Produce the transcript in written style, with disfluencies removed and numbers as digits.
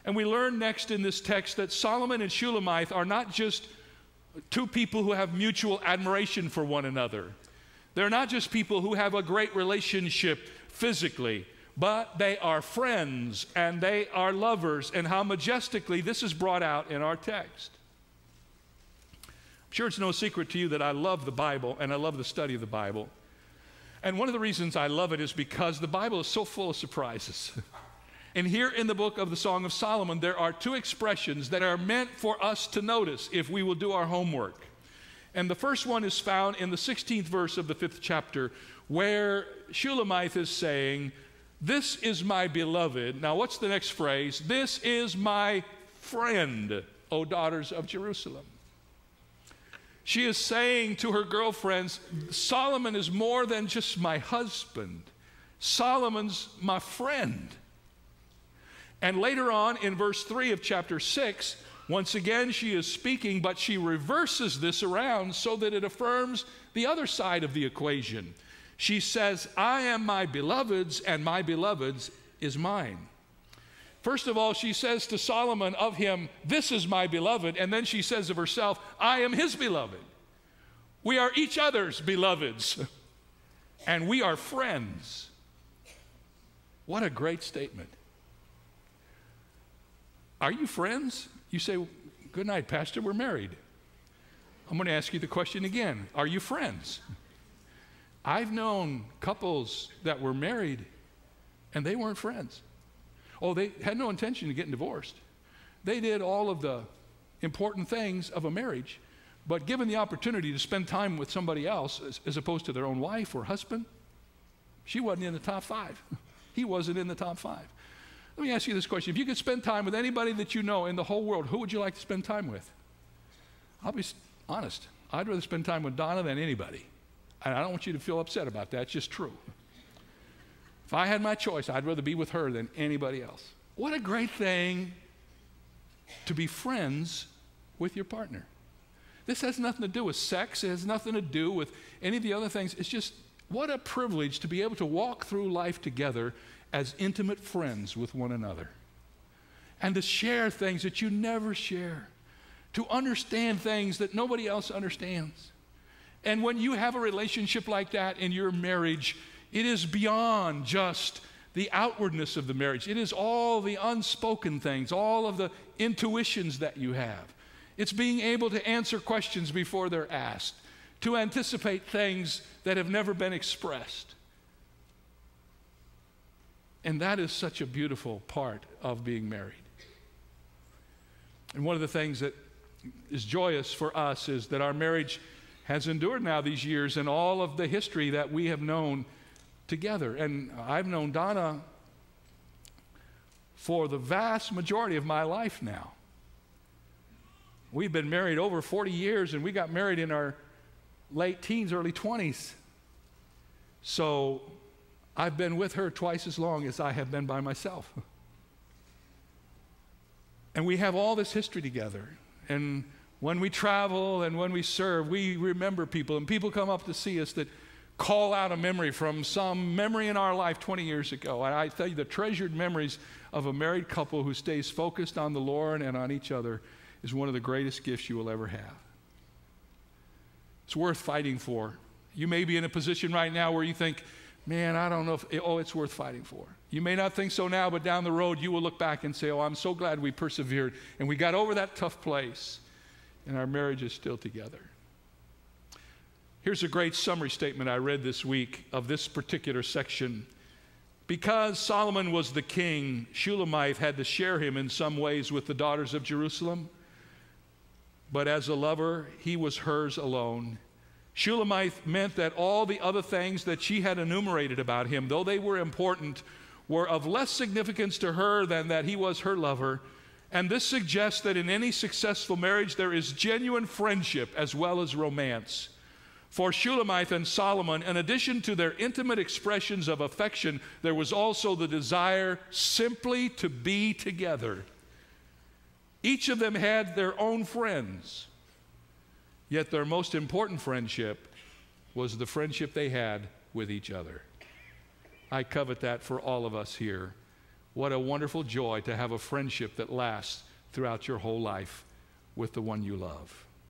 And we learn next in this text that Solomon and Shulamith are not just two people who have mutual admiration for one another. They're not just people who have a great relationship physically, but they are friends and they are lovers, and how majestically this is brought out in our text. I'm sure it's no secret to you that I love the Bible and I love the study of the Bible. And one of the reasons I love it is because the Bible is so full of surprises. And here in the book of the Song of Solomon, there are two expressions that are meant for us to notice if we will do our homework. And the first one is found in the 16th verse of the 5th chapter, where Shulamith is saying, "This is my beloved." Now, what's the next phrase? "This is my friend, O daughters of Jerusalem." She is saying to her girlfriends, Solomon is more than just my husband. Solomon's my friend. And later on in verse 3 of chapter 6, once again she is speaking, but she reverses this around so that it affirms the other side of the equation. She says, "I am my beloved's, and my beloved's is mine." First of all, she says to Solomon of him, "This is my beloved," and then she says of herself, "I am his beloved." We are each other's beloveds, and we are friends. What a great statement. Are you friends? You say, "Good night, Pastor, we're married." I'm going to ask you the question again. Are you friends? I've known couples that were married, and they weren't friends. Oh, they had no intention of getting divorced. They did all of the important things of a marriage, but given the opportunity to spend time with somebody else as opposed to their own wife or husband, she wasn't in the top 5. He wasn't in the top 5. Let me ask you this question. If you could spend time with anybody that you know in the whole world, who would you like to spend time with? I'll be honest. I'd rather spend time with Donna than anybody. And I don't want you to feel upset about that. It's just true. If I had my choice, I'd rather be with her than anybody else. What a great thing to be friends with your partner. This has nothing to do with sex. It has nothing to do with any of the other things. It's just what a privilege to be able to walk through life together as intimate friends with one another, and to share things that you never share, to understand things that nobody else understands. And when you have a relationship like that in your marriage, it is beyond just the outwardness of the marriage. It is all the unspoken things, all of the intuitions that you have. It's being able to answer questions before they're asked, to anticipate things that have never been expressed. And that is such a beautiful part of being married. And one of the things that is joyous for us is that our marriage has endured now these years and all of the history that we have known together. And I've known Donna for the vast majority of my life now. We've been married over 40 years, and we got married in our late teens, early 20s. So I've been with her twice as long as I have been by myself. And we have all this history together. And when we travel and when we serve, we remember people, and people come up to see us that call out a memory from some memory in our life 20 years ago. And I tell you, the treasured memories of a married couple who stays focused on the Lord and on each other is one of the greatest gifts you will ever have. It's worth fighting for. You may be in a position right now where you think, man, I don't know if, it's worth fighting for. You may not think so now, but down the road you will look back and say, oh, I'm so glad we persevered and we got over that tough place and our marriage is still together. Here's a great summary statement I read this week of this particular section. Because Solomon was the king, Shulamith had to share him in some ways with the daughters of Jerusalem. But as a lover, he was hers alone. Shulamith meant that all the other things that she had enumerated about him, though they were important, were of less significance to her than that he was her lover. And this suggests that in any successful marriage, there is genuine friendship as well as romance. For Shulamith and Solomon, in addition to their intimate expressions of affection, there was also the desire simply to be together. Each of them had their own friends, yet their most important friendship was the friendship they had with each other. I covet that for all of us here. What a wonderful joy to have a friendship that lasts throughout your whole life with the one you love.